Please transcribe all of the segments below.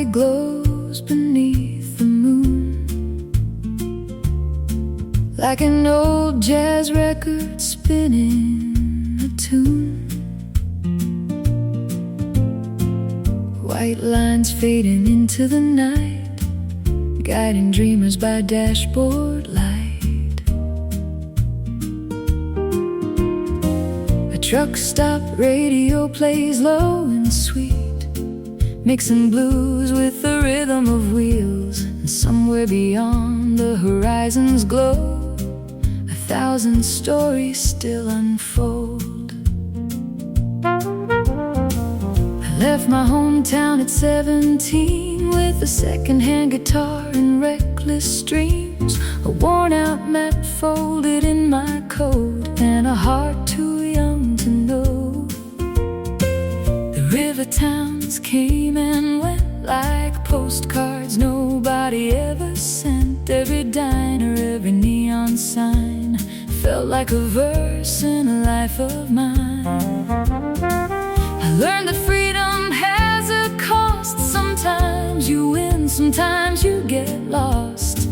body glows beneath the moon, like an old jazz record spinning a tune. White lines fading into the night, guiding dreamers by dashboard light. A truck stop radio plays low and sweet, mixing blues with the rhythm of wheels. And somewhere beyond the horizon's glow, 1,000 stories still unfold. I left my hometown at 17 with a second-hand guitar and reckless dreams, a worn-out map folded in my coat, and a heart too young to know. The river towns came and went like postcards nobody ever sent. Every diner, every neon sign felt like a verse in a life of mine. I learned that freedom has a cost. Sometimes you win, sometimes you get lost,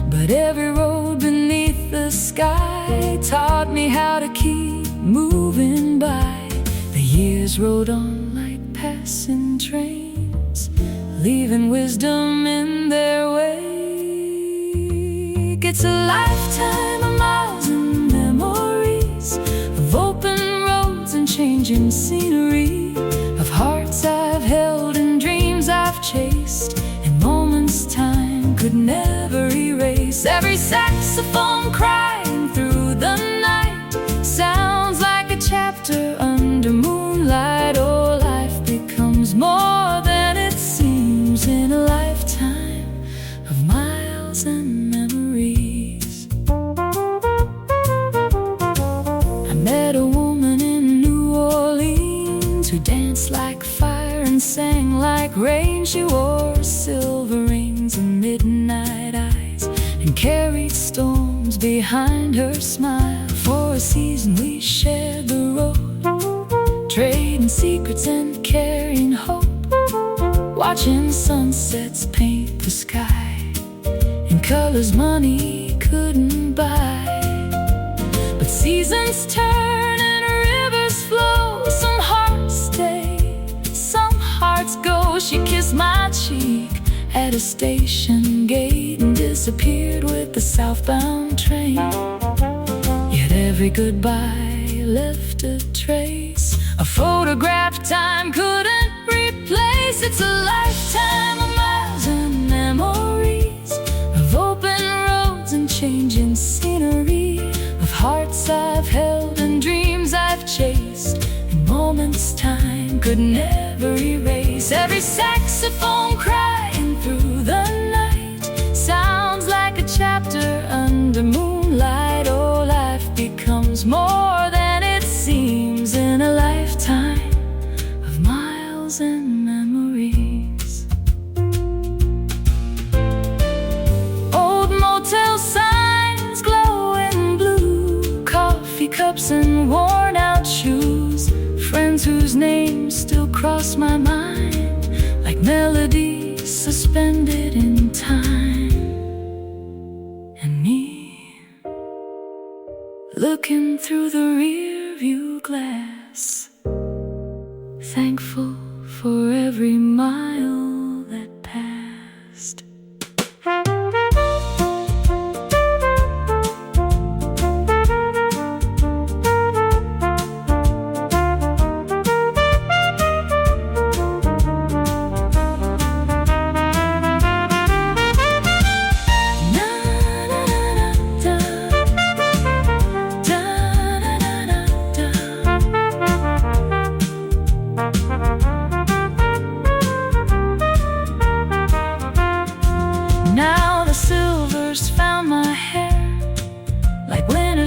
but every road beneath the sky taught me how to keep moving by. The years rode on like passing trains, leaving wisdom in their wake. It's a lifetime of miles and memories, of open roads and changing scenery, of hearts I've held and dreams I've chased, and moments time could never erase. Every saxophone crying through the night sounds like a chapter under moonlight. Oh, life becomes more than it seems in a lifetime of miles and memories. I met a woman in New Orleans who danced like fire and sang like rain. She wore silver rings and midnight eyes, and carried storms behind her smile. For a season we shared the road, trading secrets and carrying hope, watching sunsets paint the sky in colors money couldn't buy. But seasons turn and rivers flow, some hearts stay, some hearts go. She kissed my cheek at a station gate and disappeared with the southbound train. Yet every goodbye left a trace, a photograph time couldn't replace. It's a lifetime of miles and memories, of open roads and changing scenery, of hearts I've held and dreams I've chased, and moments time could never erase. Every saxophone crying through the night sounds like a chapter under moonlight. Oh, life becomes more than it seems in a lifetime of miles and memories. Old motel signs glow in blue, coffee cups and worn out shoes, friends whose names still cross my mind like melodies suspended in time. And me, looking through the rear view glass, thankful for every mile that passed.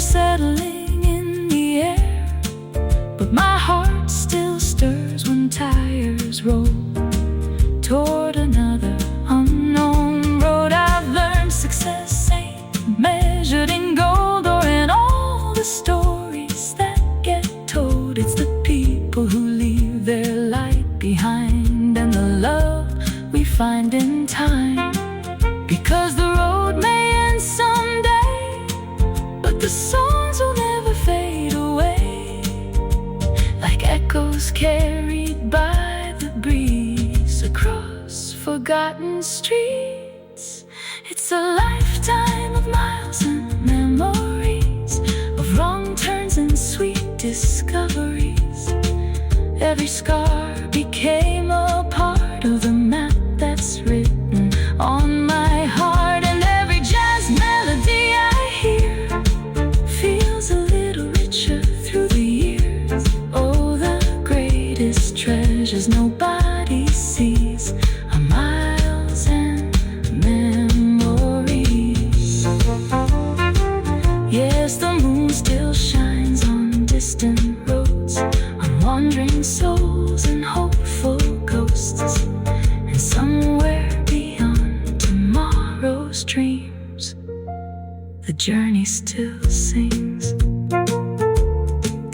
Settling in the air, but my heart still stirs when tires roll toward another unknown road. I've learned success ain't measured in gold or in all the stories that get told. It's the people who leave their light behind and the love we find in time. Because the road may end someday, but the songs will never fade away, like echoes carried by the breeze across forgotten streets. It's a lifetime of miles and memories, of wrong turns and sweet discoveries. Every scar became a part of the map that's written on my heart. And every jazz melody I hear feels a little richer through the years. Oh, the greatest treasures nobody sees are miles and memories. Yes, the moon still shines on distant roads, on wandering souls and hopeful ghosts. And somewhere beyond tomorrow's dreams, the journey still sings.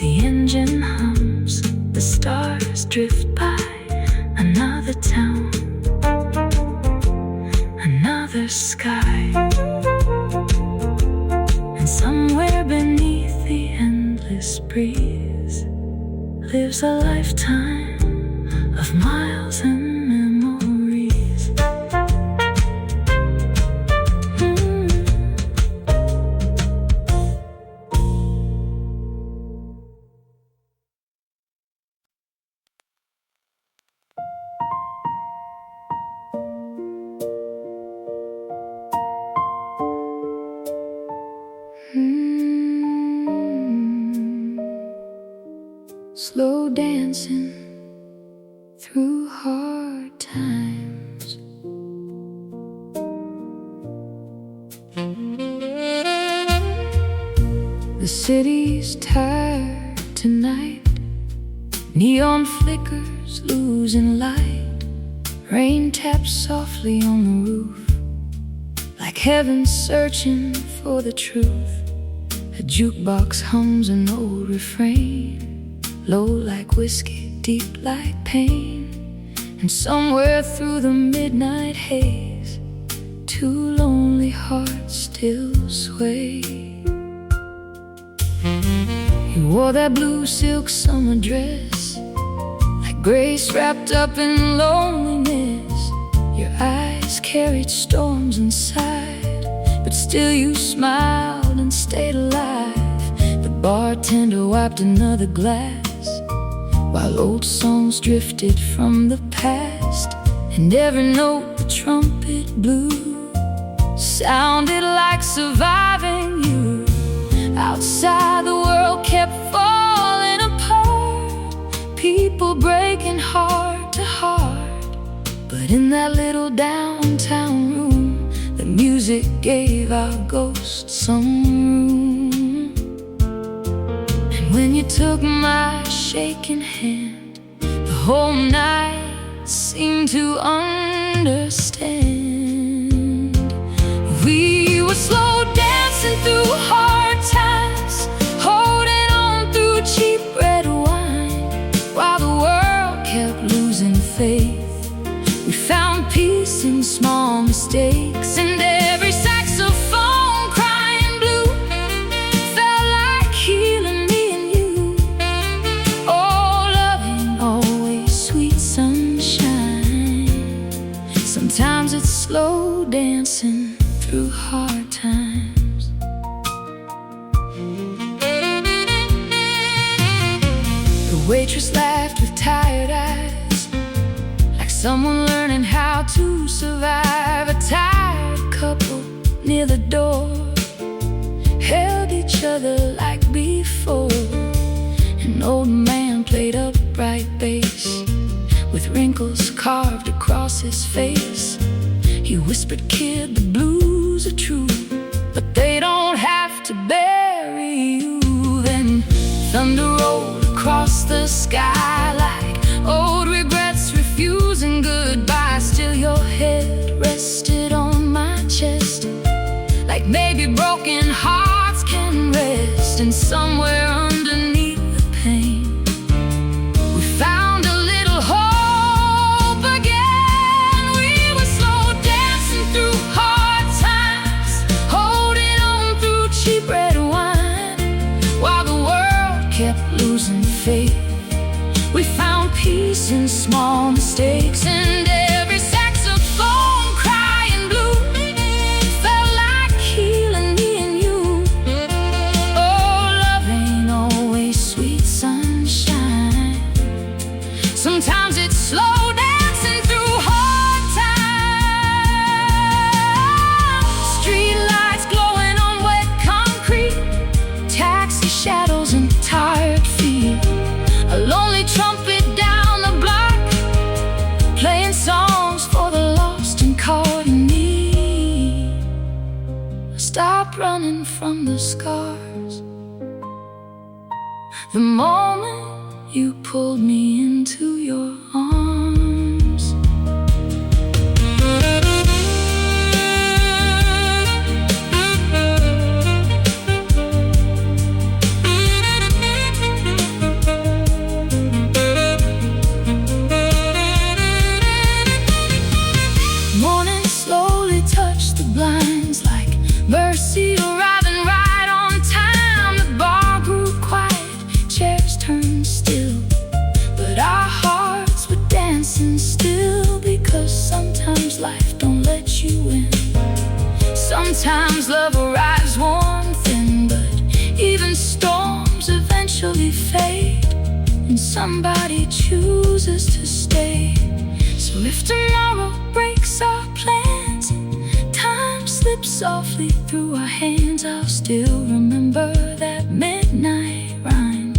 The engine hums, the stars drift by. Another town, another sky. And somewhere beneath the endless breeze lives a lifetime of miles and memories. Slow dancing through hard times. The city's tired tonight. Neon flickers losing light. Rain taps softly on the roof, like heaven searching for the truth. A jukebox hums an old refrain, low like whiskey, deep like pain. And somewhere through the midnight haze, two lonely hearts still sway. You wore that blue silk summer dress, like grace wrapped up in loneliness. Your eyes carried storms inside, but still you smiled and stayed alive. The bartender wiped another glass, while old songs drifted from the past. And every note the trumpet blew sounded like surviving you. Outside the world kept falling apart, people breaking heart to heart. But in that little downtown room, the music gave our ghosts some room. And when you took my shaking hand, the whole night seemed to understand. We were slow dancing through hard times, holding on through cheap red wine, while the world kept losing faith. We found peace in small mistakes, and every saxophone crying blue felt like healing me and you. Oh, loving, always sweet sunshine. Sometimes it's slow dancing through hard times. The waitress laughed with tired eyes, like someone learning how to survive. A tired couple near the door held each other like before. An old man played upright bass, with wrinkles carved across his face. He whispered, "Kid, the blues are true, but they don't have to bury you." Then thunder rolled across the sky, like old regrets refusing goodbye. Still your head rested on my chest, like maybe broken hearts can rest. And somewhere underneath the pain, we found a little hope again. We were mistakes, and every saxophone crying blue felt like healing me and you. Oh, love ain't always sweet sunshine. Sometimes it's slow dancing through hard times. Street lights glowing on wet concrete, taxi shadows and tired feet. A lonely trumpet down the block, playing songs for the lost and caught in need. Stop running from the scars. The moment you pulled me into your arms. Morning slowly touched the blinds like mercy arriving right on time. The bar grew quiet, chairs turned still, but our hearts were dancing still, because sometimes life don't let you in. Sometimes love arrives warm, thin, but even storms eventually fade, and somebody chooses to stay. So if tomorrow breaks our plans, time slips softly through our hands, I'll still remember that midnight rhyme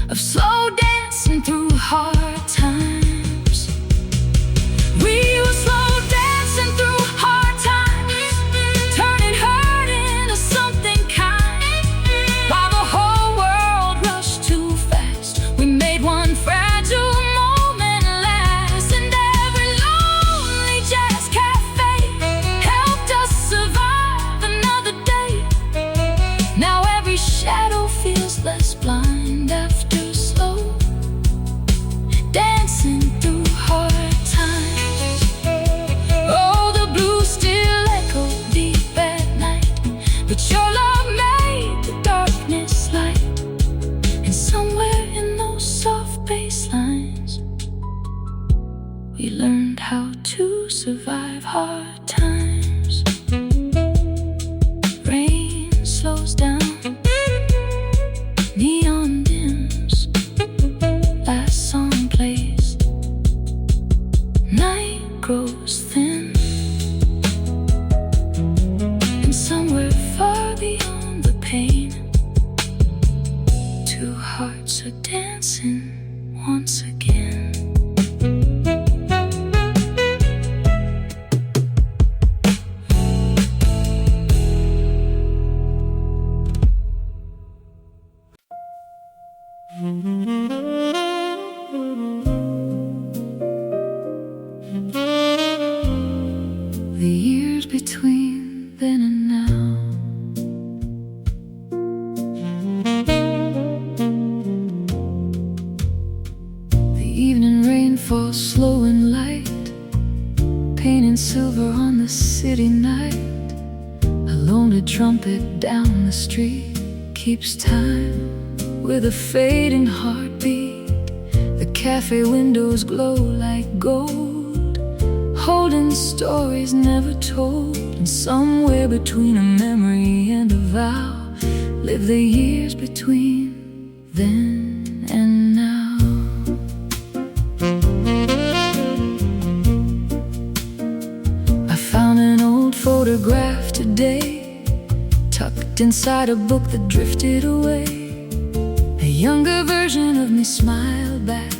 of slow dancing through hard times. We were slow dancing through hard times, turning hurt into something kind. While the whole world rushed too fast, we made one fragile moment last. And every lonely jazz cafe helped us survive another day. Now every shadow feels less blind after slow dancing through hard times. Oh, the blues still echo deep at night, but your love made the darkness light. And somewhere in those soft bass lines, we learned how to survive hard times. Rain slows down, neon dims, last song plays, night grows thin, and somewhere far beyond the pain, two hearts are dancing once again. The years between then and now, the evening rain falls slow and light, painting silver on the city night. A lonely trumpet down the street keeps time with a fading heartbeat. The cafe windows glow like gold, holding stories never told. And somewhere between a memory and a vow live the years between then and now. I found an old photograph today, tucked inside a book that drifted away. A younger version of me smiled back,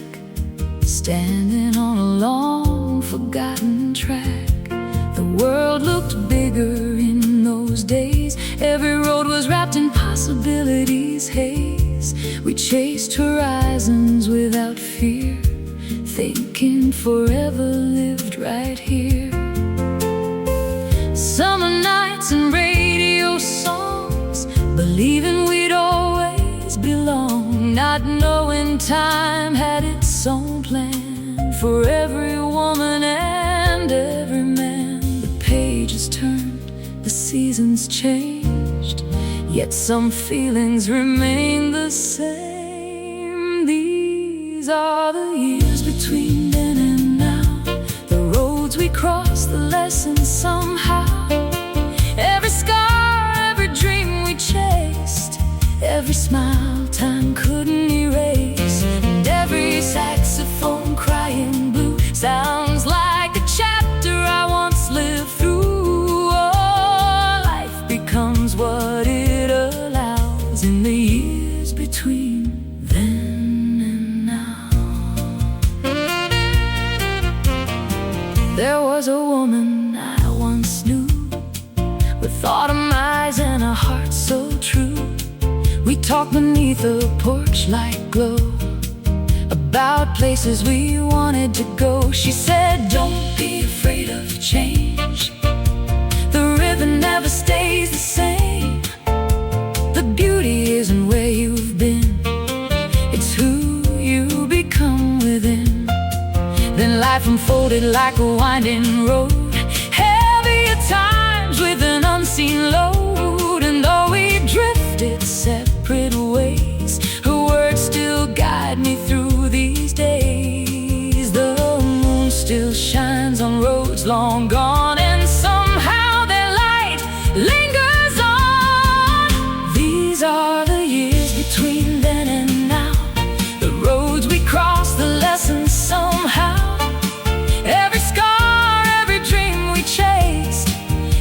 standing on a long forgotten track. The world looked bigger in those days. Every road was wrapped in possibilities' haze. We chased horizons without fear, thinking forever lived right here. Summer nights and radio songs, believing we'd always belong, not knowing time had its own plan for every woman and every man. The pages turned, the seasons changed, yet some feelings remain the same. These are the years between them There was a woman I once knew, with autumn eyes and a heart so true. We talked beneath a porch-light glow about places we wanted to go. She said, don't be afraid of change. The river never stays the same. The beauty isn't where you've been, it's who you become within. Then life unfolded like a winding road, heavy at times with an unseen load. And though we drifted separate ways, her words still guide me through these days. The moon still shines on roads long gone, and somehow their light lingers on. These are the years between then and now, the roads we crossed, the lessons somehow. Every scar, every dream we chased,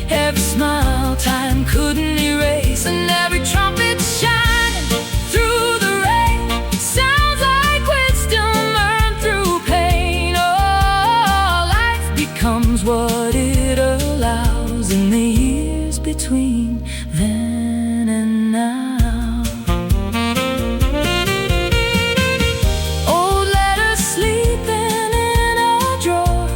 every smile time couldn't erase. And every trumpet shining through the rain sounds like wisdom earned through pain. Oh, life becomes what it allows in the years between then and now. Old letters sleeping in a drawer,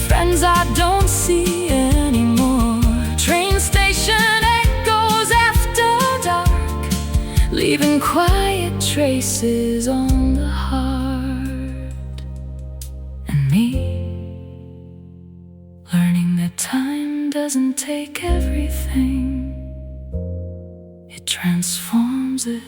friends I don't see anymore. Train station echoes after dark, leaving quiet traces on the heart. And me, learning that time doesn't take everything, it transforms it.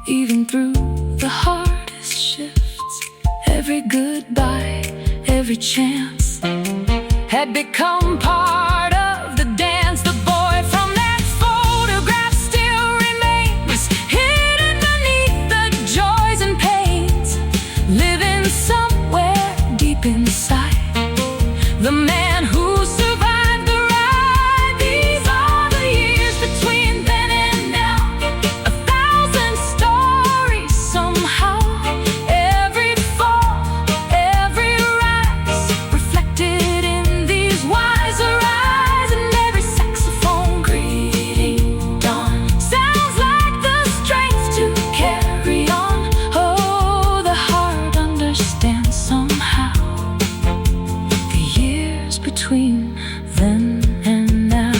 Even through the hardest shifts, every goodbye, every chance had become part of the dance. The boy from that photograph still remains, hidden beneath the joys and pains, living somewhere deep inside. The man who survived the ride. These are the years between then and now, 1,000 stories somehow. Every fall, every rise, reflected in these wiser eyes. And every saxophone greeting dawn sounds like the strength to carry on. Oh, the heart understands somehow the years between then and now.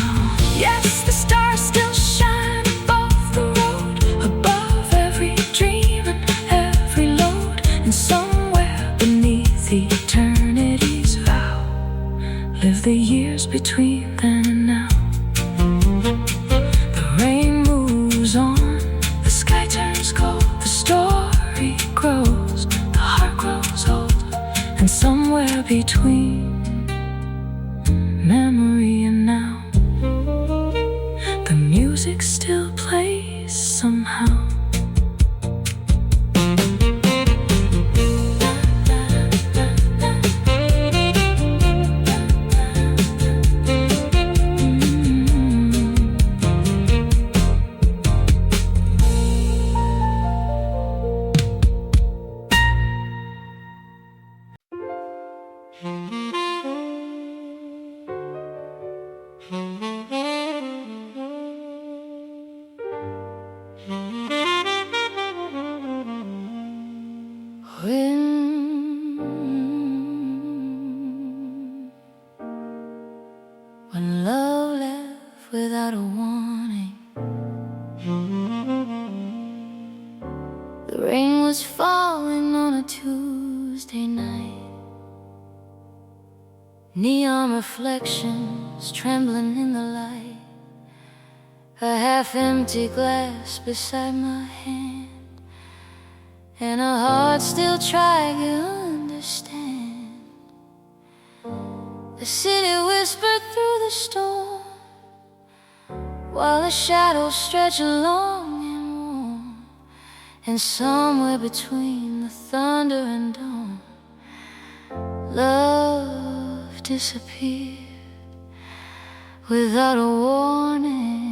Yes, the stars still shine above the road, above every dream and every load. And somewhere beneath eternity's vow live the years between then and now. The rain moves on, the sky turns cold, the story grows, the heart grows old. And somewhere between memory and now, the music still plays somehow. When love left without a warning, the rain was falling on a Tuesday. Tuesday night. Neon reflections trembling in the light, a half-empty glass beside my hand, and a heart still trying to understand. The city whispered through the storm, while the shadows stretch long and warm, and somewhere between the thunder and dawn, love disappeared without a warning.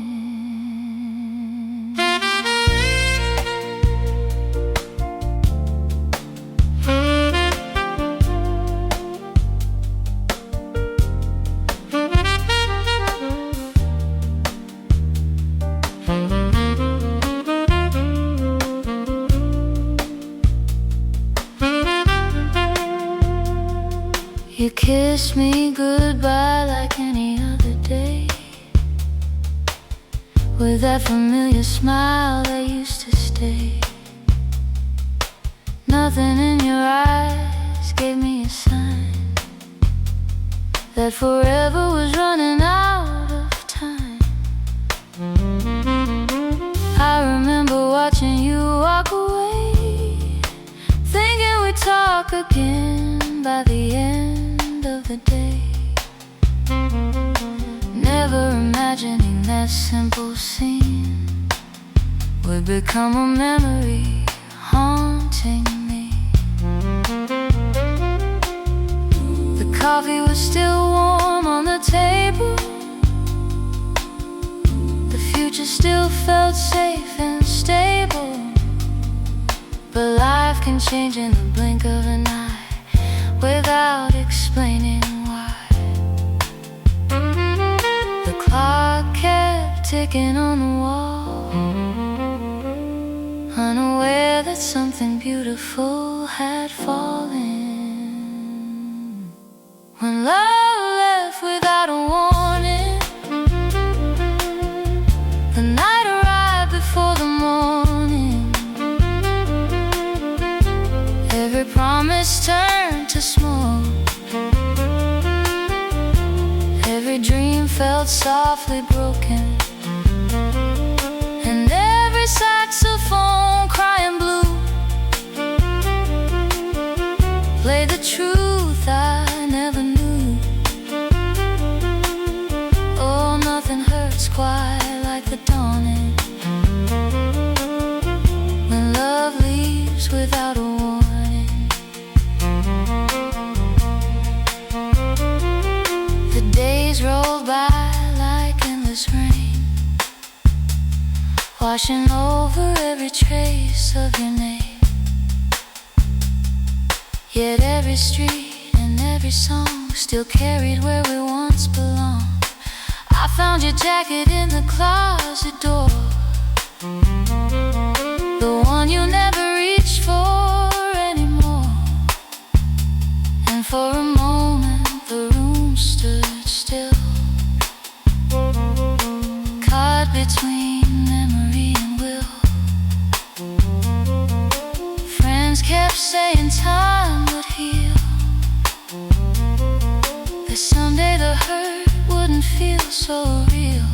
You kissed me goodbye like any other day, with that familiar smile that used to stay. Nothing in your eyes gave me a sign that forever was running out of time. I remember watching you walk away, thinking we'd talk again by the end of the day. Never imagining that simple scene would become a memory haunting me. The coffee was still warm on the table, the future still felt safe and stable. But life can change in the blink of an eye, without explaining why. The clock kept ticking on the wall, unaware that something beautiful had fallen. When love left without a warning, the night arrived before the morning. Every promise turned to smoke, every dream felt softly broken, and every saxophone crying blue played the truth I never knew. Oh, nothing hurts quite like the dawning, when love leaves without a warning. The days rolled by like endless rain, washing over every trace of your name. Yet every street and every song still carried where we once belonged. I found your jacket in the closet door, the one you never reached for anymore. And for a moment the room stood still, caught between memory and will. Friends kept saying time would heal, that someday the hurt wouldn't feel so real.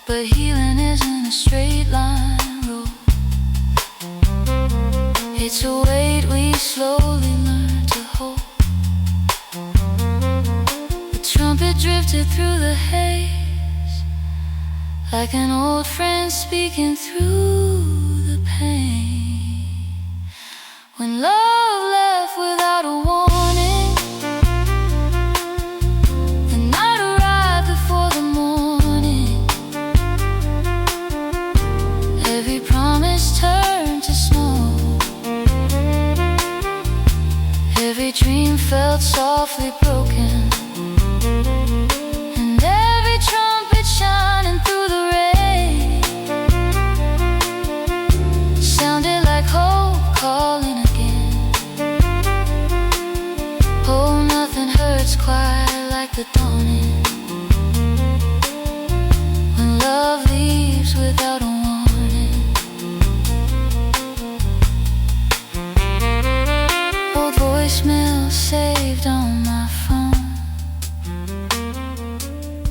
But healing isn't a straight line road, it's a weight we slowly learn to hold. The trumpet drifted through the haze, like an old friend speaking through the pain. When love left without a warning, the night arrived before the morning. Every promise turned to smoke, every dream felt softly broken, and every trumpet shining through the rain sounded like hope calling again. Oh, nothing hurts quite like the dawning, when love leaves without a warning. saved on my phone,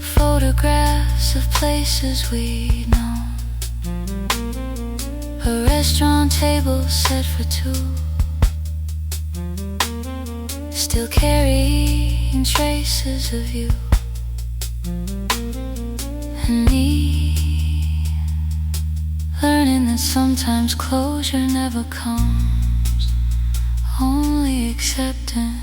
photographs of places we'd known, a restaurant table set for two, still carrying traces of you and me, learning that sometimes closure never comes, only acceptance.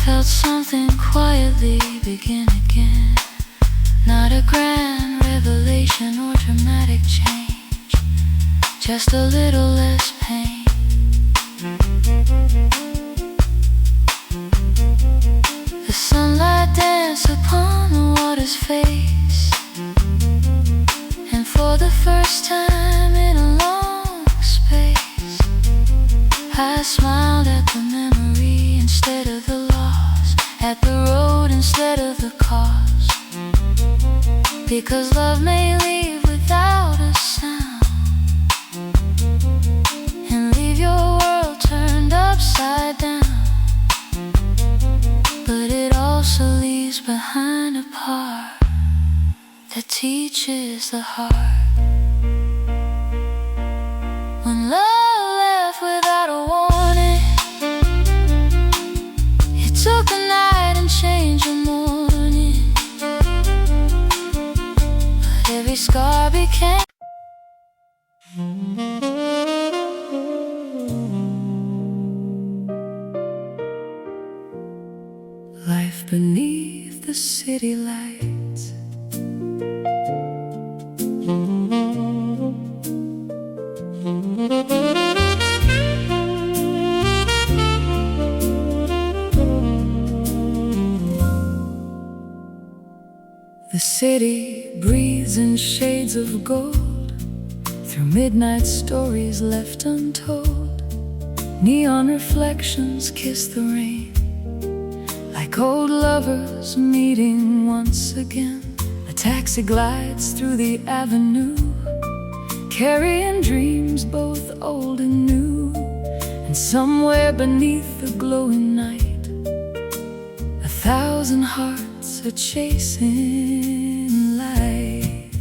Felt something quietly begin again. Not a grand revelation or dramatic change, just a little less pain. The sunlight danced upon the water's face, and for the first time in a long space, I smiled at the memory instead of the loss, at the road instead of the cause. Because love may leave without a sound and leave your world turned upside down, but it also leaves behind a part that teaches the heart. When love left without a warning, it took a night and changed the morning, but every scar became life beneath the city lights. The city breathes in shades of gold, through midnight stories left untold. Neon reflections kiss the rain, like old lovers meeting once again. A taxi glides through the avenue, carrying dreams both old and new. And somewhere beneath the glowing night, 1,000 hearts are chasing light.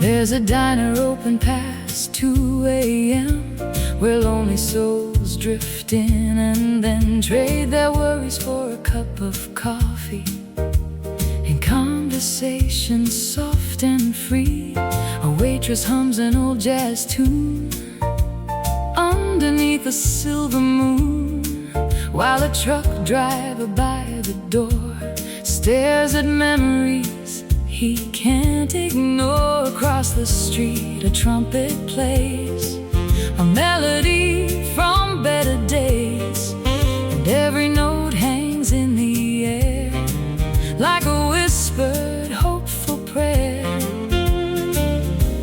There's a diner open past 2 a.m., where lonely souls drift in and then trade their worries for a cup of coffee and conversation soft and free. A waitress hums an old jazz tune underneath a silver moon, while a truck driver by the door stares at memories he can't ignore. Across the street a trumpet plays, a melody from better days, and every note hangs in the air like a whispered hopeful prayer.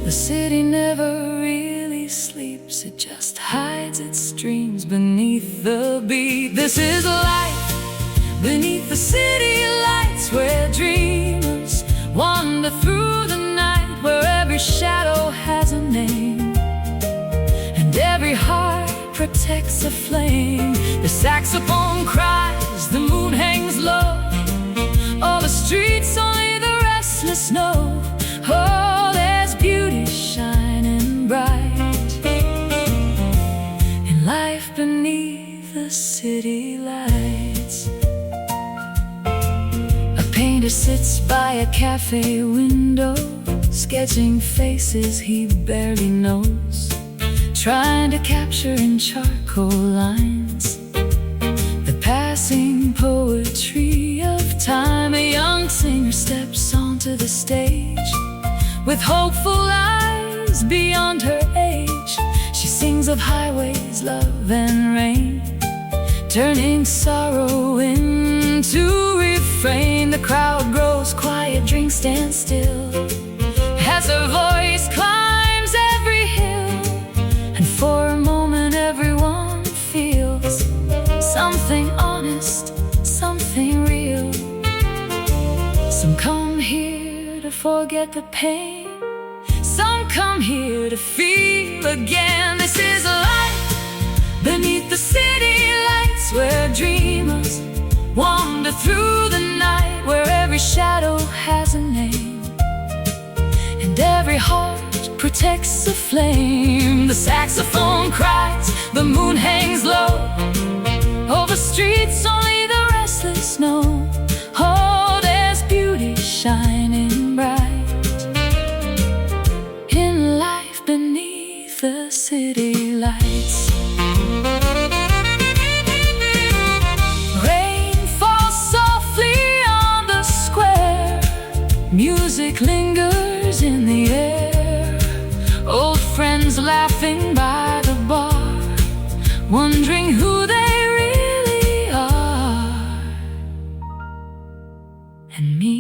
The city never really sleeps, it just hides its dreams beneath the beat. This is life beneath the city lights, where dreamers wander through the night, where every shadow has a name and every heart protects a flame. The saxophone cries, the moon hangs low, all the streets only the restless know. Oh, there's beauty shining bright in life beneath the city lights. A painted sits by a cafe window, sketching faces he barely knows, trying to capture in charcoal lines the passing poetry of time. A young singer steps onto the stage with hopeful eyes beyond her age. She sings of highways, love and rain, turning sorrow into refrain. The crowd grows quiet, drinks stand still as her voice climbs every hill. And for a moment everyone feels something honest, something real. Some come here to forget the pain, some come here to feel again. This is a life beneath the city lights, where dreamers wander through the night, where every shadow has a name and every heart protects a flame. The saxophone cries, the moon hangs low over streets only the restless know. Oh, there's beauty shining bright in life beneath the city lights. Rain falls softly on the square, music lingers in the air, old friends laughing by the bar, wondering who they really are. And me,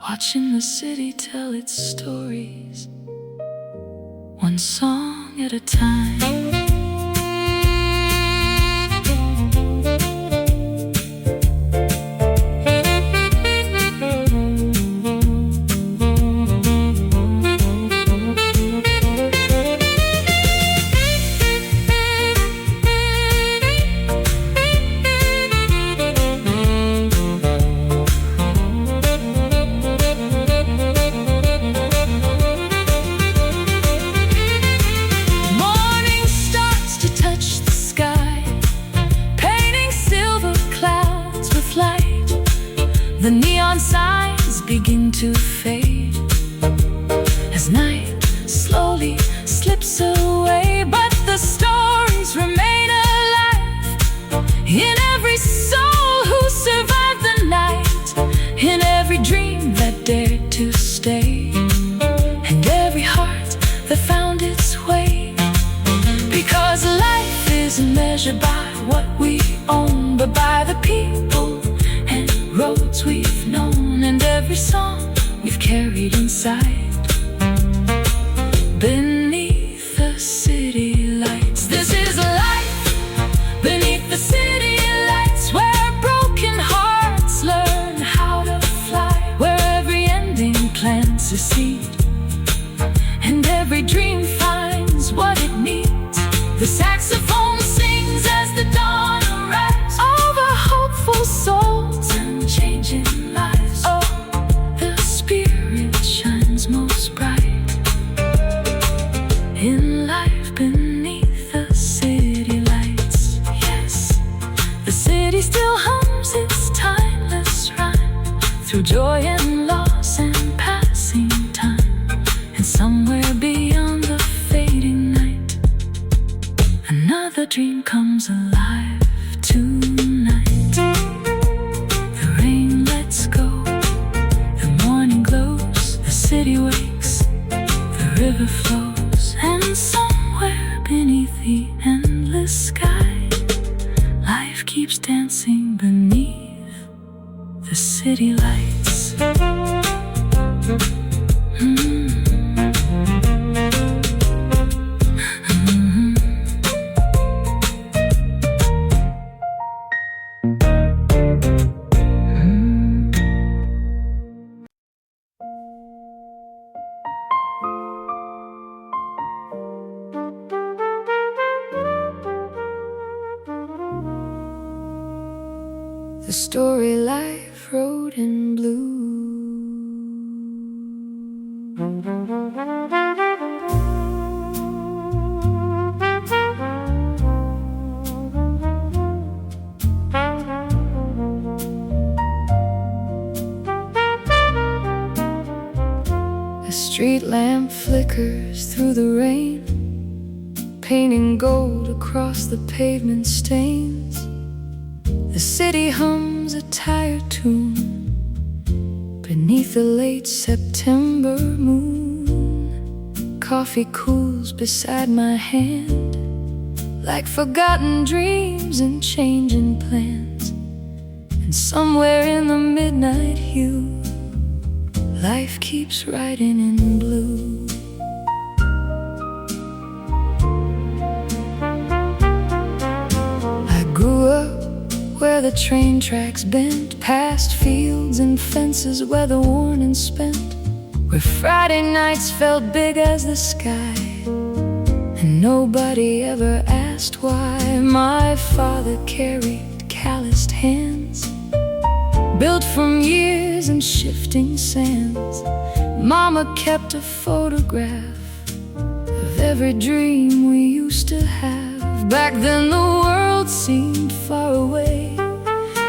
watching the city tell its stories, one song at a time. The neon signs begin to fade as night slowly slips away, but the stories remain alive in every soul who survived the night, in every dream that dared to stay, and every heart that found its way. Because life isn't measured by what we own, but by the people and roads we've known, and every song we've carried inside beneath the city lights. This is a life beneath the city lights, where broken hearts learn how to fly, where every ending plants a seed and every dream finds what it needs. The saxophone sings as the dawn arrives over hopeful souls and changing lives. Oh, the spirit shines most bright in life beneath the city lights. Yes, the city still hums its timeless rhyme through joy and loss and passing time. And somewhere beyond the fading night, another dream comes alive tonight. The rain lets go, the morning glows, the city wakes, the river flows, and somewhere beneath the endless sky, life keeps dancing beneath the city lights. The story life wrote in blue. street lamp flickers through the rain, painting gold across the pavement stains. The city hums a tired tune beneath the late September moon. Coffee cools beside my hand, like forgotten dreams and changing plans. And somewhere in the midnight hue, life keeps writing in blue. I grew up where the train tracks bent, past fields and fences weather-worn and spent, where Friday nights felt big as the sky, and nobody ever asked why. My father carried calloused hands, built from years and shifting sands. Mama kept a photograph of every dream we used to have. Back then the world seemed far away,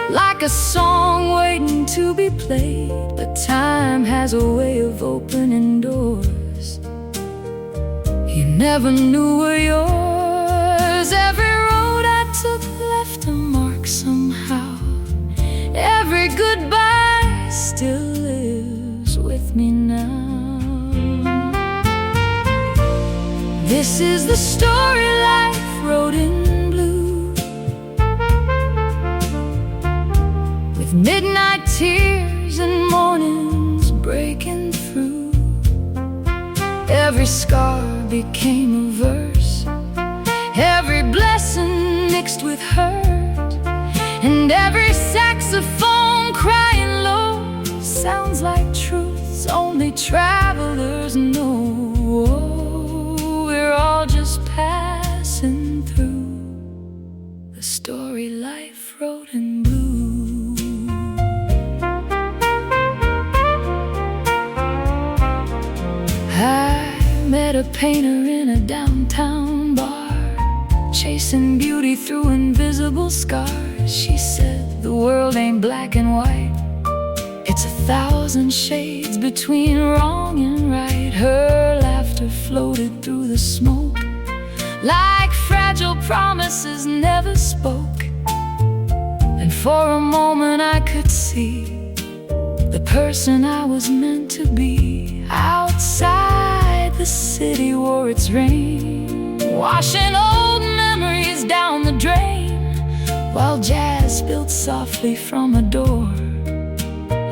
like a song waiting to be played. But time has a way of opening doors you never knew were yours. Every road I took left a mark somehow. Every goodbye still lives with me now. This is the story life wrote in blue, with midnight tears and mornings breaking through. Every scar became a verse, every blessing mixed with hurt, and every saxophone crying low sounds like truths only travelers know. We're all just passing through the story life wrote in blue. I met a painter in a downtown bar, chasing beauty through invisible scars. She said, the world ain't black and white, it's 1,000 shades between wrong and right. Her laughter floated through the smoke, like fragile promises never spoke. And for a moment I could see the person I was meant to be. Outside the city wore its rain, washing old memories down the drain, while jazz spilled softly from a door,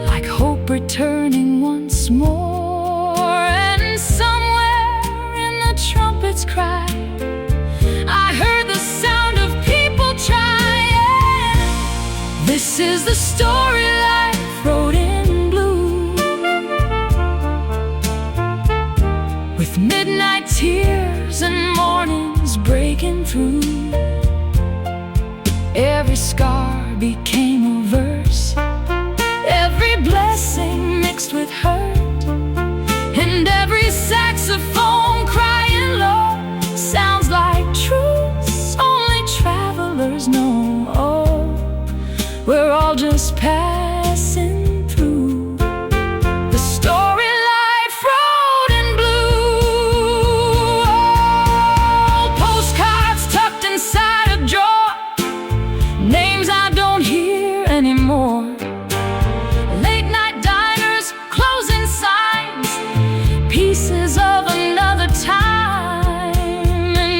like hope returning once more. And somewhere in the trumpet's cry, I heard the sound of people trying. This is the story life wrote in blue, with midnight tears and mornings breaking through. Every scar became a verse, every blessing mixed with hurt, and every saxophone crying low sounds like truths only travelers know. Oh, we're all just passing through the story life wrote in blue. Old postcards tucked inside a drawer, names I don't hear anymore. Late night diners, closing signs, pieces of another time. And me,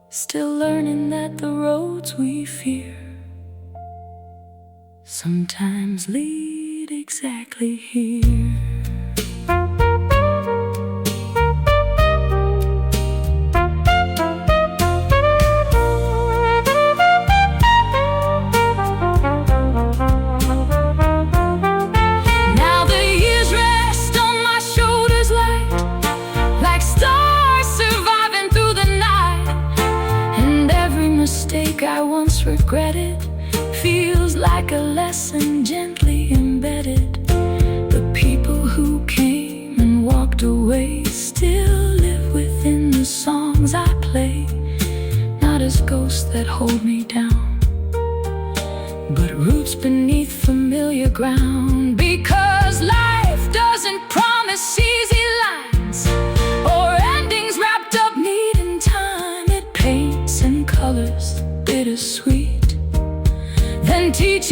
still learning that the roads we fear sometimes lead exactly here. Now the years rest on my shoulders like stars surviving through the night. And every mistake I once regretted feels like a lesson gently embedded. The people who came and walked away still live within the songs I play, not as ghosts that hold me down, but roots beneath familiar ground. Because life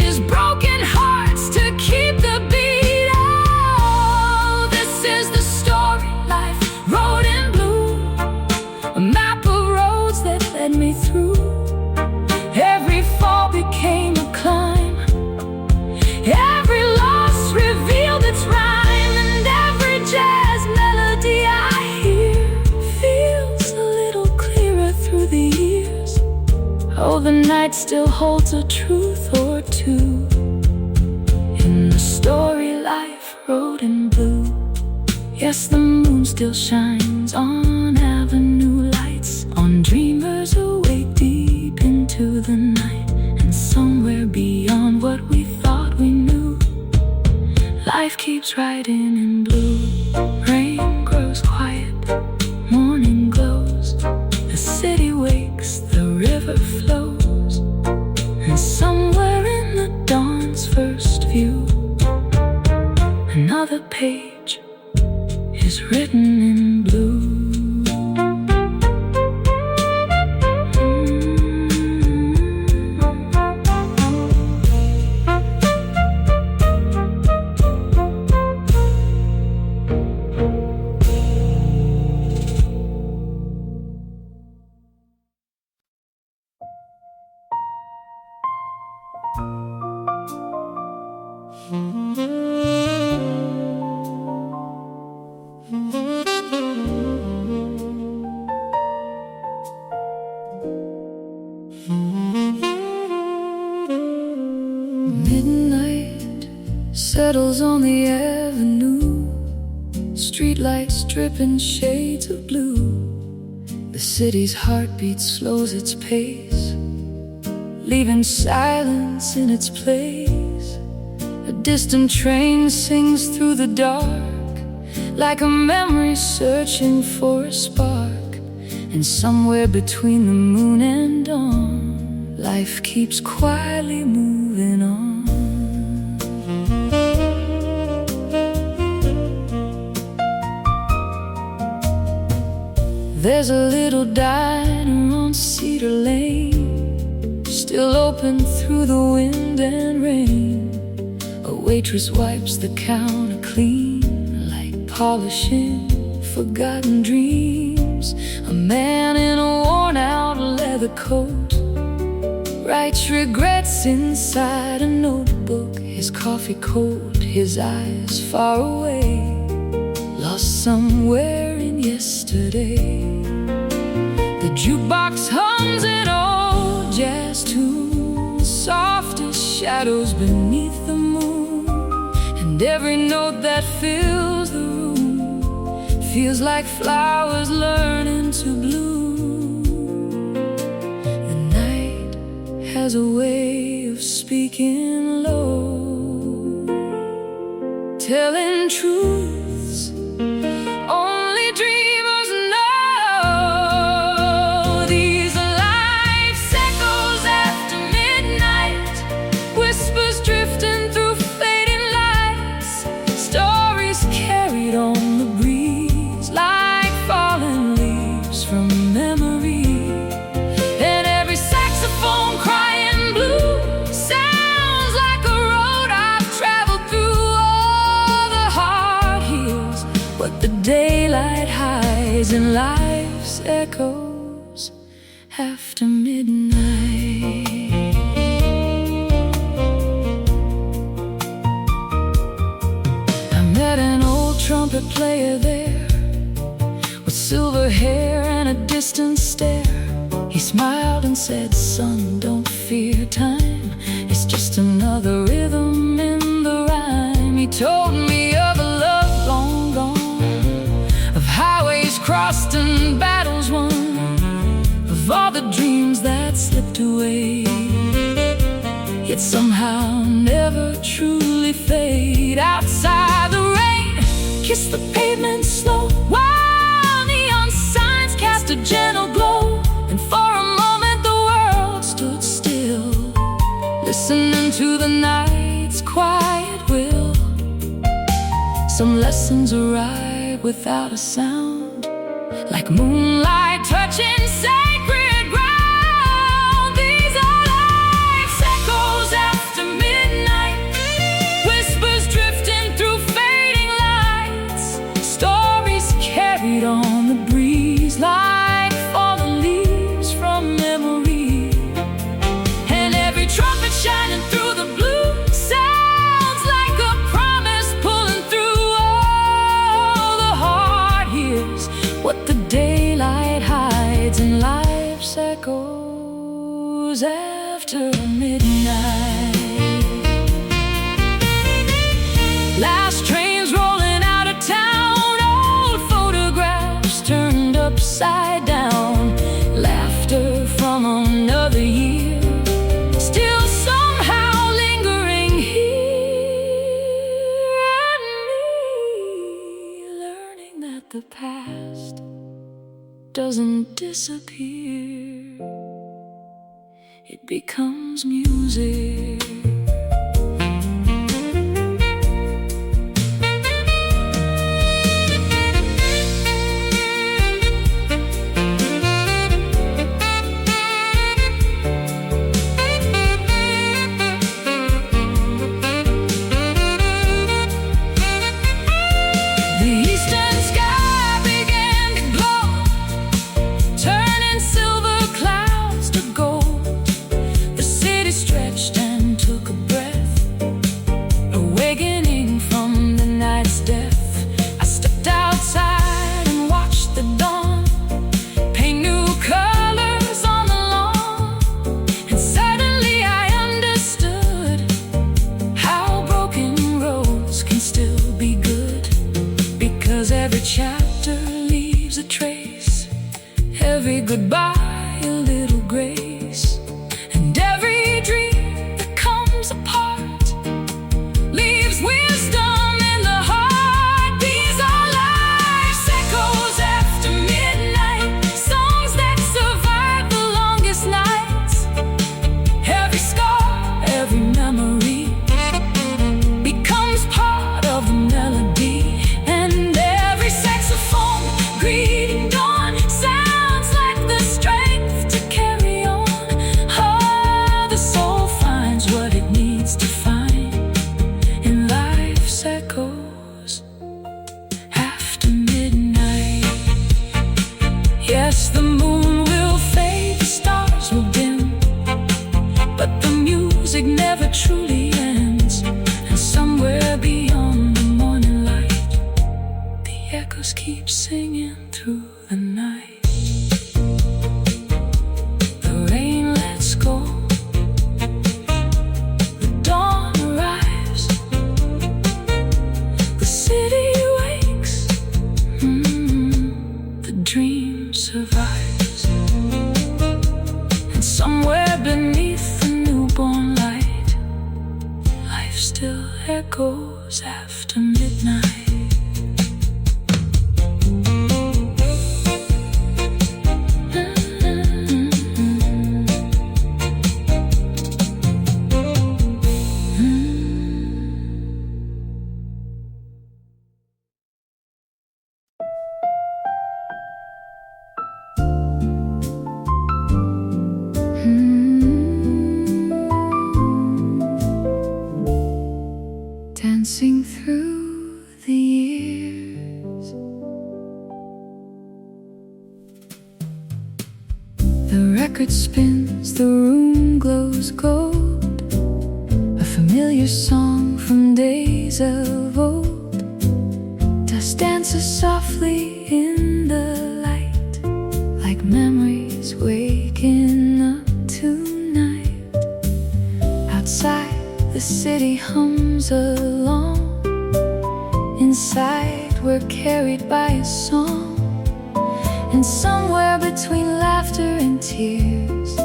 changes broken hearts to keep the beat. Oh, this is the story life wrote in blue, a map of roads that led me through. Every fall became a climb, every loss revealed its rhyme, and every jazz melody I hear feels a little clearer through the years. Oh, the night still holds a truth or two in the story life wrote in blue. Yes, the moon still shines on avenue lights, on dreamers awake deep into the night. And somewhere beyond what we thought we knew, life keeps writing in blue. Rain grows quiet, morning glows, the city wakes, the river flows, and somewhere in the dawn's first view, another page is written in blue. Midnight settles on the avenue, streetlights dripping shades of blue. The city's heartbeat slows its pace, leaving silence in its place. A distant train sings through the dark, like a memory searching for a spark. And somewhere between the moon and dawn, life keeps quietly moving on. There's a little diner on Cedar Lane, still open through the wind and rain. A waitress wipes the counter clean, like polishing forgotten dreams. A man in a worn-out leather coat writes regrets inside a notebook. His coffee cold, his eyes far away, lost somewhere in yesterday. The jukebox hums an old jazz tune, soft as shadows beneath the moon. And every note that fills the room feels like flowers learning to bloom. The night has a way of speaking low, telling truths only dreamers know. These are life's echoes after midnight, whispers drifting through fading lights, stories carried on the breeze like fallen leaves from memory. And every saxophone crying blue sounds like a road I've traveled through. All the heart heals what the daylight hides in life's echoes after midnight. I met an old trumpet player there, with silver hair and a distant stare. He smiled and said, "Son, don't fear time, it's just another rhythm in the rhyme." He told me of a love long gone, of highways crossed and battles won, of all the dreams that slipped away, yet somehow never truly fade. Outside the rain kissed the pavement slow, while neon signs cast a gentle glow. And for a moment the world stood still, listening to the night's quiet will. Some lessons arrive without a sound, like moonlight touching sacred ground. These are life's echoes after midnight. after midnight. Last train's rolling out of town, old photographs turned upside down. Laughter from another year, still somehow lingering here. And me learning that the past doesn't disappear, it becomes music. Every chapter leaves a trace, every goodbye a little grace, and every dream that comes apart leaves wisdom in the heart. These are life's echoes after midnight, songs that survive the longest nights. Every scar, every memory becomes part of the melody, and saxophone greeting dawn sounds like the strength to carry on. Oh, the soul finds what it needs to find in life's echoes after midnight. Yes, the moon will fade, the stars will dim, but the music never truly ends. And somewhere beyond the morning light, the echoes keep singing through the night. The rain lets go, the dawn arrives, the city wakes, the dream survives. And somewhere beneath the newborn light, life still echoes after midnight. Dancing through the years, the record spins, the room glows gold, a familiar song from days of old. Dust dances softly in the light, like memories waking up tonight. Outside, the city hums along. Inside, we're carried by a song. And somewhere between laughter and tears,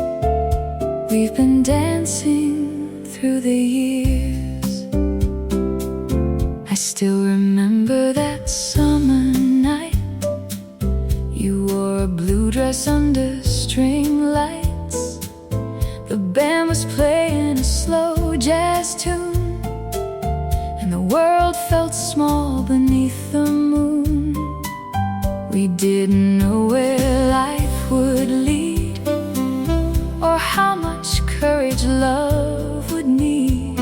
we've been dancing through the years. I still remember that summer night. You wore a blue dress under string lights. The band was playing a slow jazz tune, and the world felt small beneath the moon. We didn't know where life would lead, or how much courage love would need.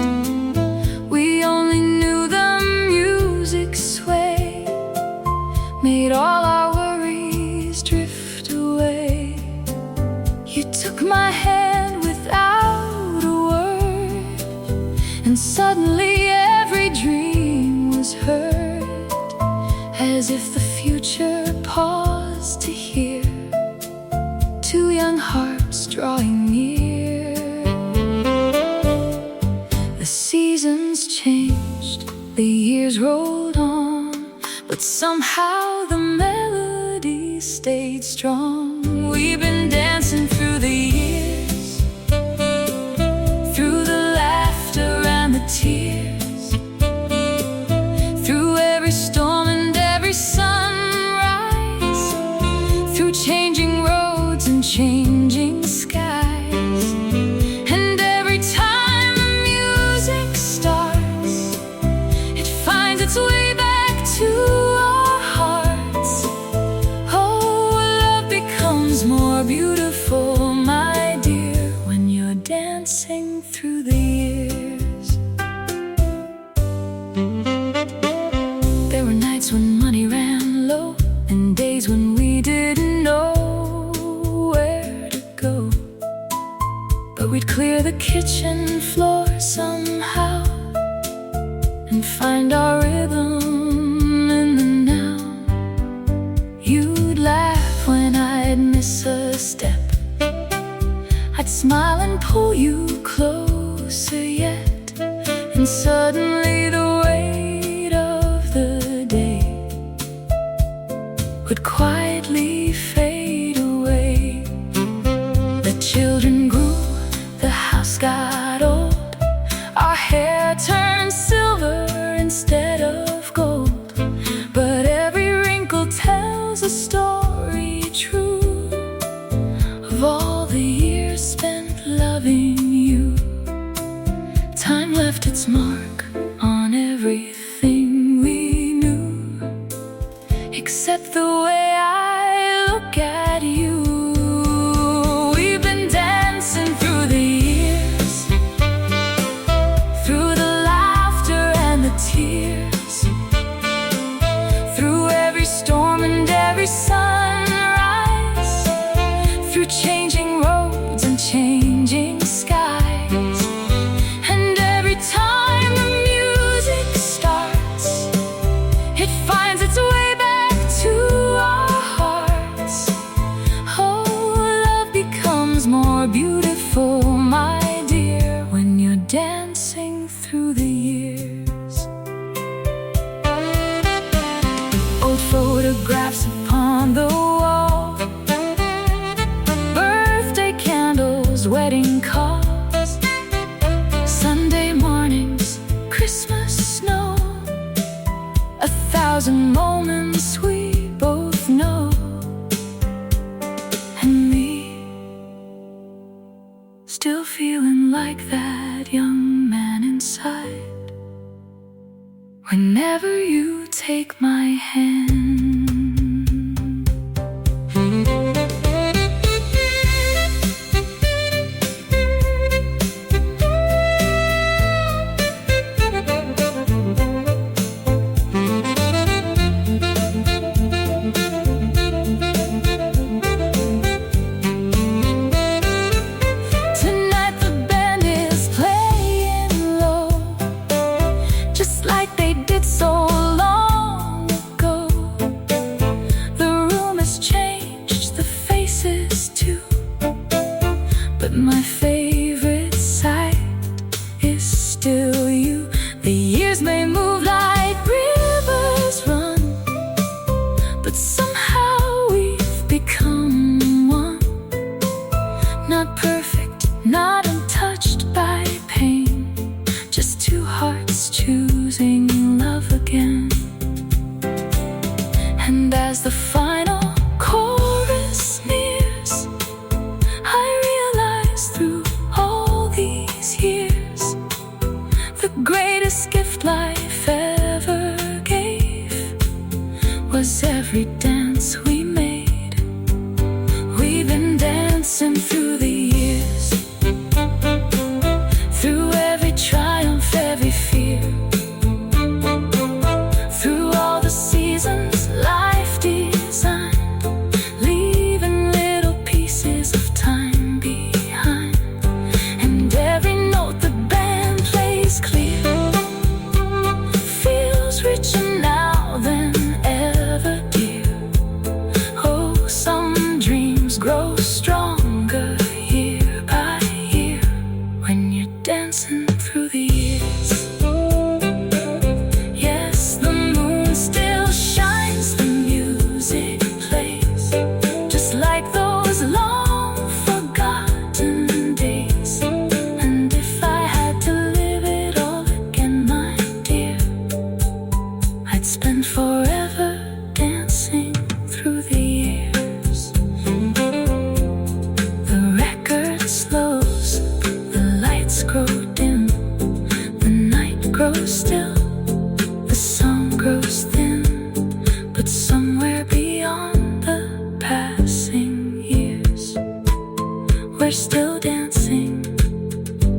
We only knew the music sway made all our worries drift away. You took my hand without a word, and suddenly every dream was heard, as if the future paused to hear two young hearts drawing near. seasons changed, the years rolled on, but somehow the melody stayed strong. We've been dancing through the years, through the laughter and the tears, through every storm and every sunrise, through changing roads and changing skies. And every time the music starts, it finds its way back to our hearts. Oh, love becomes more beautiful, my dear, when you're dancing through the years. There were nights when money ran low, and days when we didn't know where to go, but we'd clear the kitchen floor somehow and find our rhythm in the now. You'd laugh when I'd miss a step, I'd smile and pull you closer yet, and suddenly the weight of the day would quietly fade away. The children grew, the house got old, our hair turned silver instead of gold, but every wrinkle tells a story true of all the years spent loving you. Time left its mark on everything we knew, except the way I look at you. We've been dancing through the years, through the laughter and the tears, through every storm and every sunrise, through changing roads and changing skies. And every time the music starts, it finds its way back to our hearts. Oh, love becomes more beautiful, my dear, when you're dancing through the years. Old photographs upon the wall, birthday candles, wedding cards, Sunday mornings, Christmas snow, 1,000 moments we both know. And me, still feeling like that young man inside, whenever you take my hand. Tonight the band is playing low, just like they did so long ago. The room has changed, the faces too, but my favorite sight is still you. The years may move like rivers run, but somehow we've become one. Not perfect, not untouched by pain, just two hearts choosing love again. And as the final chorus nears, I realize through all these years, the greatest gift life ever gave was every dance we made. We've been dancing through the years, through every triumph, every fear, through all the seasons life designed, leaving little pieces of time behind. And every note the band plays clear feels richer now than ever, dear. grows still, the song grows thin, but somewhere beyond the passing years, we're still dancing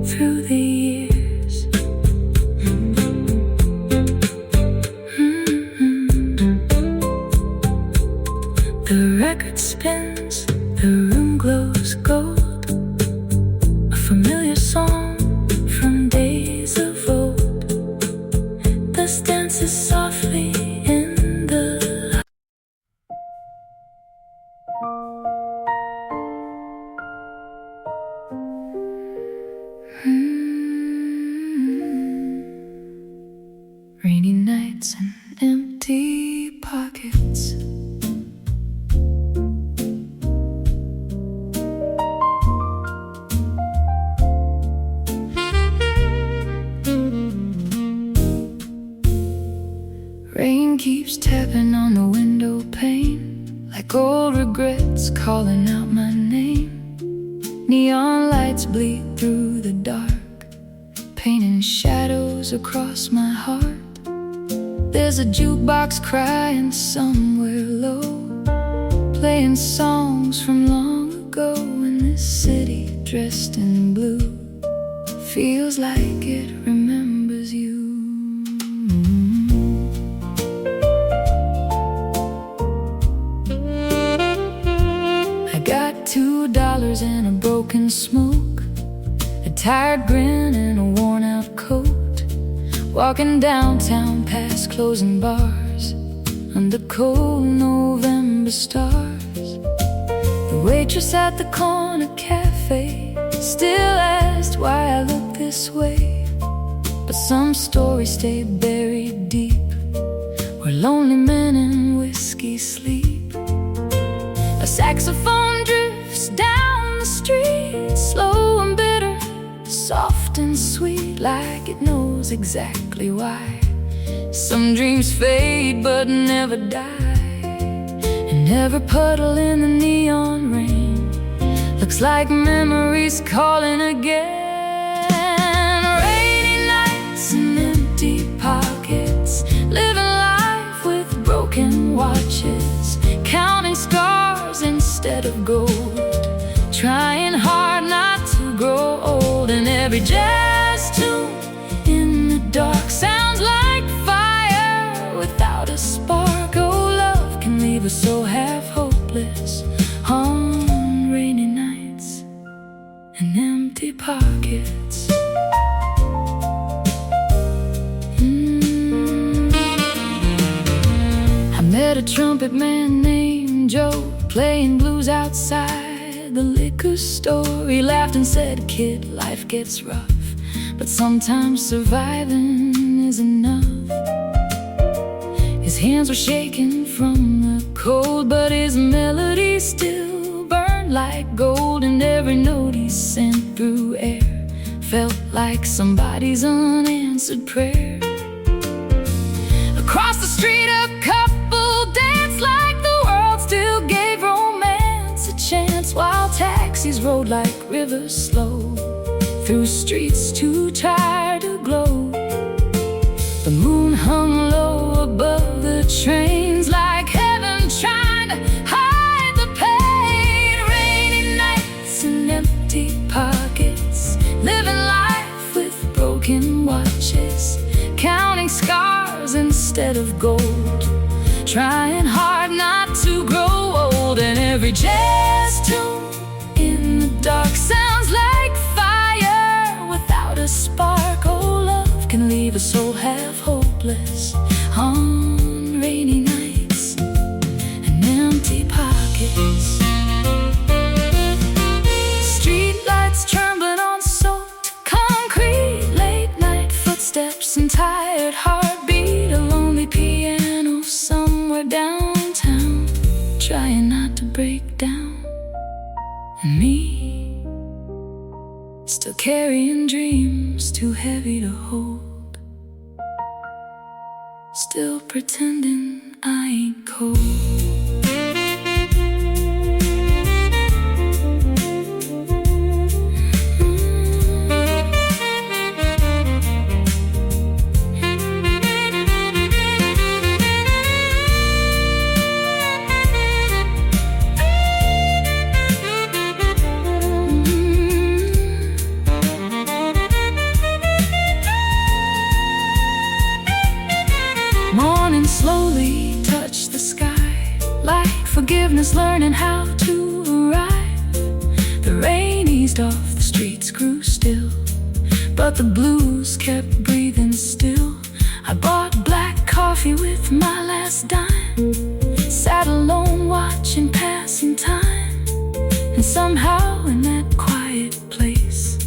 through the years. The record spins, the room glows gold, a familiar song from days of old. This dances softly in the light. Rainy nights and empty pockets. Rain keeps tapping on the window pane, like old regrets calling out my name. Neon lights bleed through the dark, painting shadows across my heart. There's a jukebox crying somewhere low, playing songs from long ago. In this city dressed in blue, feels like it remembers you. $2 and a broken smoke, a tired grin and a worn-out coat. Walking downtown past closing bars, under cold November stars. The waitress at the corner cafe still asked why I look this way. But some stories stay buried deep, where lonely men and whiskey sleep. A saxophone drifts down the street, slow and bitter, soft and sweet, like it knows exactly why. Some dreams fade but never die, and every puddle in the neon rain looks like memories calling again. Rainy nights and empty pockets, living life with broken watches, counting scars instead of gold, trying hard not to grow old. And every jazz tune in the dark sounds like fire without a spark. Oh, love can leave us so half hopeless on rainy nights and empty pockets. I met a trumpet man named Joe, playing blues outside the liquor store. He laughed and said, "Kid, life gets rough, but sometimes surviving is enough." His hands were shaking from the cold, but his melodies still burned like gold. And every note he sent through air felt like somebody's unanswered prayer. Across the street a couple danced like the world still gave romance a chance, while taxis rode like rivers slow through streets too tired to glow. The moon hung low above the trains, like heaven trying to hide the pain. Rainy nights and empty pockets, living life with broken watches, counting scars instead of gold, trying hard not to grow old. And every jazz tune in the dark sounds like fire without a spark. Oh, love can leave us so half hopeless on rainy nights and empty pockets. Street lights trembling on soaked concrete, late night footsteps and tired heartbeat. A lonely piano somewhere downtown, trying not to break down. And me, still carrying dreams too heavy to hold, still pretending I ain't cold. slowly touch the sky, like forgiveness learning how to arrive. The rain eased off, the streets grew still, but the blues kept breathing still. I bought black coffee with my last dime, sat alone watching passing time, and somehow in that quiet place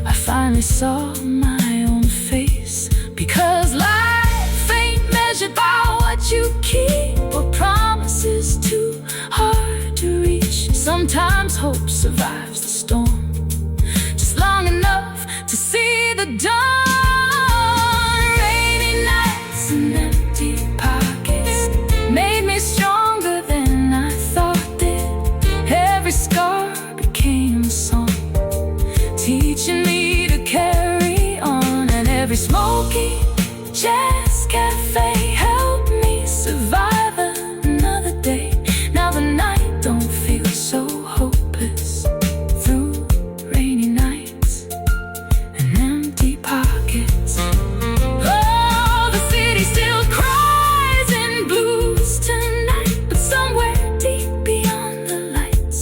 I finally saw my own face. Because life ain't measured by what you keep or promises too hard to reach. Sometimes hope survives the storm, just long enough to see the dawn. Rainy nights and empty pockets made me stronger than I thought did. Every scar became a song, teaching me to carry on. And every smoky jazz cafe helped me survive another day. Now the night don't feel so hopeless through rainy nights and empty pockets. Oh, the city still cries in blues tonight, but somewhere deep beyond the lights,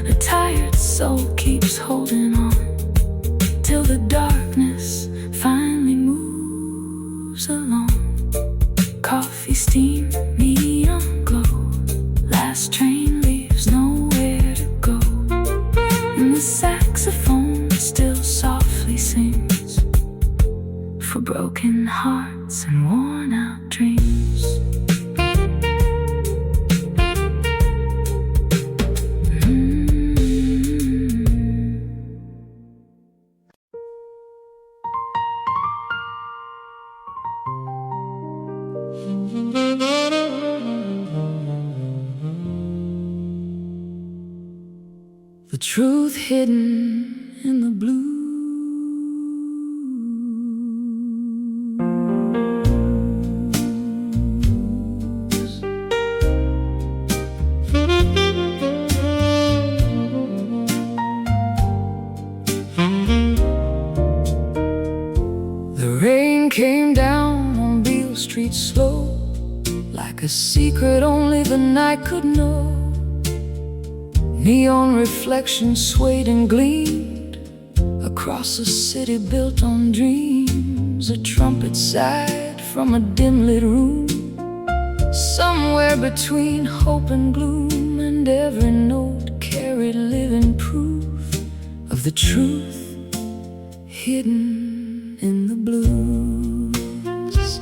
a tired soul keeps holding on till the darkness finally moves along. Coffee steam, neon glow, last train leaves nowhere to go, and the saxophone still softly sings for broken hearts and worn out dreams. The truth hidden in the blues. The rain came down on Beale Street slow, like a secret only the night could know. Neon reflections swayed and gleamed across a city built on dreams. A trumpet sighed from a dim-lit room, somewhere between hope and gloom, and every note carried living proof of the truth hidden in the blues.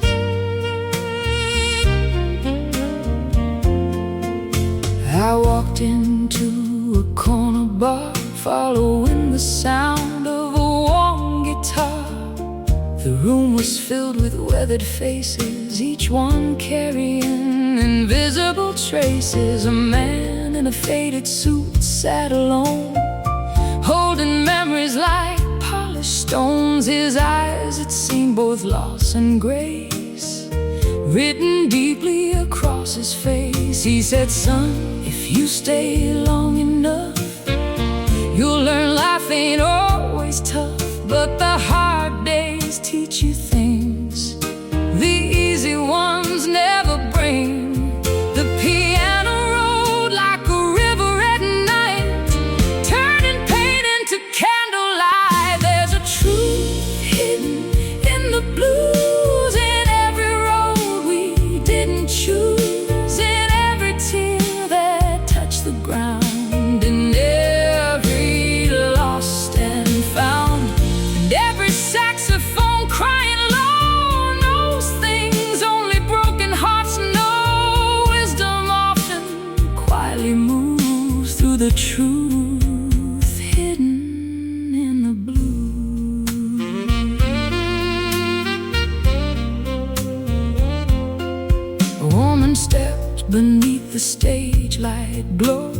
I walked into a corner bar, following the sound of a warm guitar. The room was filled with weathered faces, each one carrying invisible traces. A man in a faded suit sat alone, holding memories like polished stones. His eyes had seen both loss and grace written deeply across his face. He said, "Son, if you stay long enough, you'll learn life ain't always tough, but the hard days teach you things the easy ones never bring." The piano rolled like a river at night, turning pain into candlelight. There's a truth hidden in the blues, in every road we didn't choose, in every tear that touched the ground, in every lost and found, and every saxophone crying low. Knows things only broken hearts know. Wisdom often quietly moves through the truth hidden in the blue. A woman stepped beneath the stage light glow.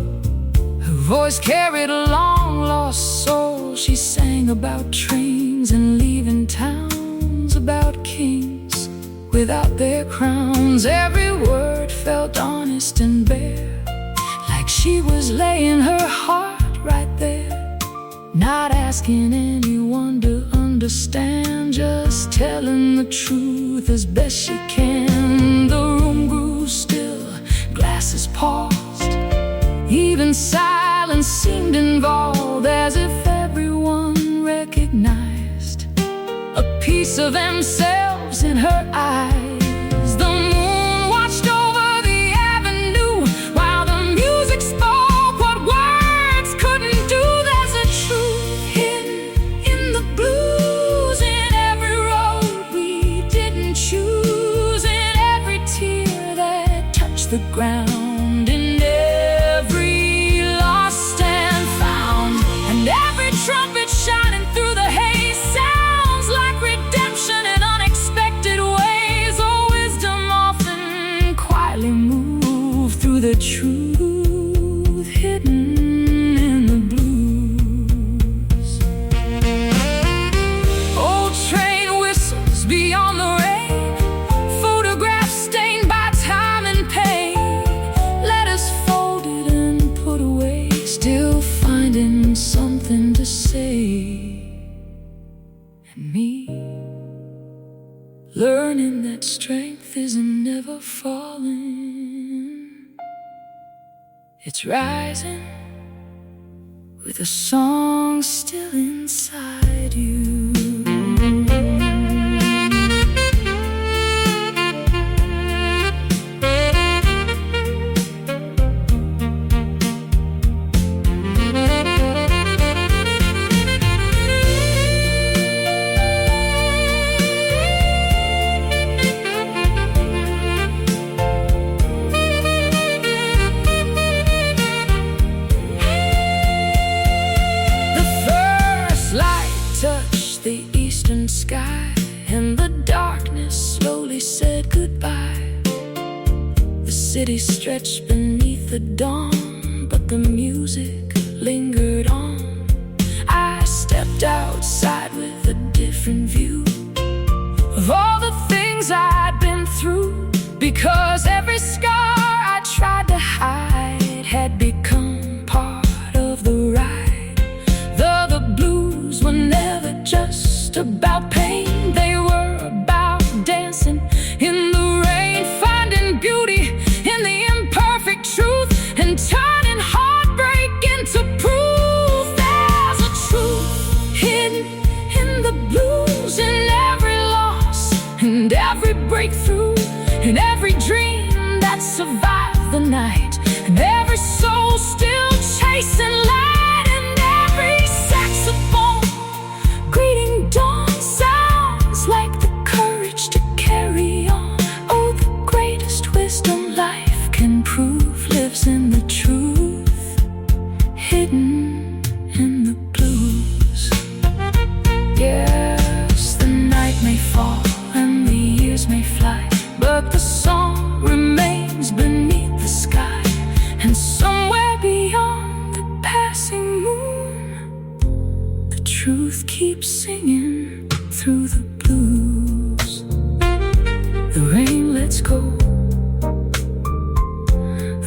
Her voice carried a long lost soul. She sang about trains and leaving towns, about kings without their crowns. Every word felt honest and bare, like she was laying her heart right there, not asking anyone to understand, just telling the truth as best she can. The voices paused. Even silence seemed involved, as if everyone recognized a piece of themselves in her eyes. The moon watched over the avenue while the music spoke what words couldn't do. There's a truth hidden in the blues, in every road we didn't choose, in every tear that touched the ground, trumpet shining through the haze. Sounds like redemption in unexpected ways. Oh, wisdom often quietly moved through the truth hidden in the blues. Old train whistles beyond the rain, photographs stained by time and pain, letters folded and put away, still finding something to say. And me, learning that strength isn't never falling, it's rising with a song still inside you. Touched the eastern sky, and the darkness slowly said goodbye. The city stretched beneath the dawn, but the music lingered on. I stepped outside with a different view of all the things I'd been through, because every scar I tried to hide had become part of the ride. The blues were never just about pain, they were about dancing in the rain, finding beauty in the imperfect truth, and turning heartbreak into proof. There's a truth hidden in the blues, in every loss and every breakthrough, in every dream that survived the night, and every soul still chasing light, and every saxophone greeting dawn sounds like the courage to carry on. Oh, the greatest wisdom life can prove lives in the truth hidden in the blues. Yes, the night may fall and the years may fly, but the song remains beneath the sky, and somewhere beyond the passing moon, the truth keeps singing through the blues. The rain lets go,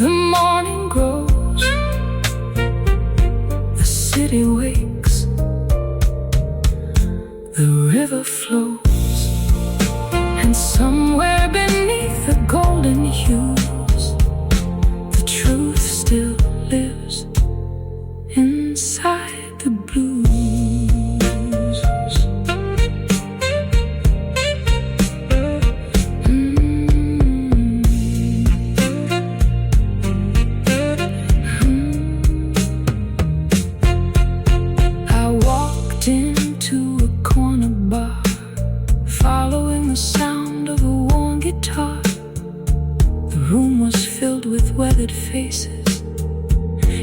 the morning grows, the city wakes, the river flows, and somewhere beneath the golden hues, the truth still lives inside the blues. I walked into a corner bar, following the sound of a worn guitar. The room was filled with weathered faces,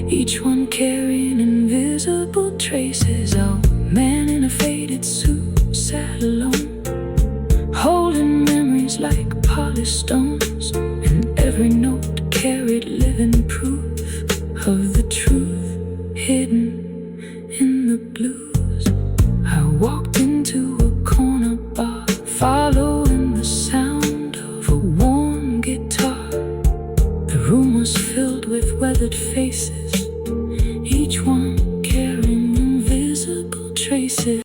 each one carrying invisible traces of